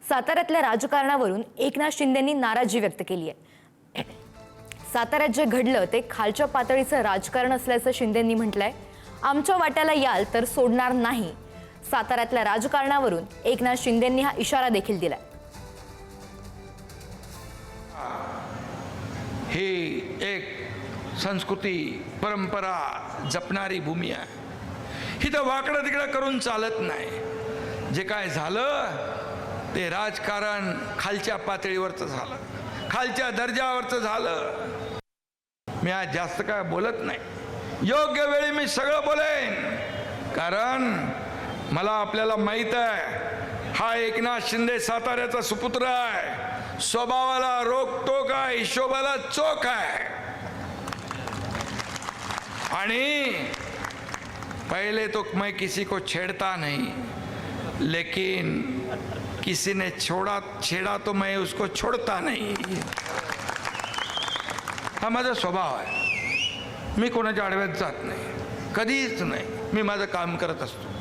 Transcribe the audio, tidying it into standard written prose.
साताऱ्यातल्या राजकारणावरून एकनाथ शिंदेंनी नाराजी व्यक्त केली आहे। साताऱ्यात जे घडलं ते खालच्या पातळीचं राजकारण असल्याचं शिंदेंनी म्हटलंय। आमच्या वाट्याला याल तर सोडणार नाही। साताऱ्यातल्या राजकारणावरून एकनाथ शिंदेंनी हा इशारा देखील दिलाय। ही एक संस्कृती परंपरा जपणारी भूमी आहे। इथं वाकडं तिकडं करून चालत नाही। जे काय झालं ते राजकारण खालच्या पातळीवरचं झालं, खालच्या दर्जावरचं झालं। मी आज जास्त काय बोलत नाही। योग्य वेळी मी सगळं बोलेन, कारण मला आपल्याला माहित आहे हा एकनाथ शिंदे साताऱ्याचा सुपुत्र आहे। स्वभावाला रोकटोक आहे, हिशोबाला चोख आहे। आणि पहले तो मैं किसी को छेड़ता नहीं, लेकिन किसी ने छेड़ा तो मैं उसको छोड़ता नहीं। हा माझा स्वभाव आहे। मी कोणाच्या आडव्यात जात नाही, कधीच नाही। मी माझं काम करत असतो।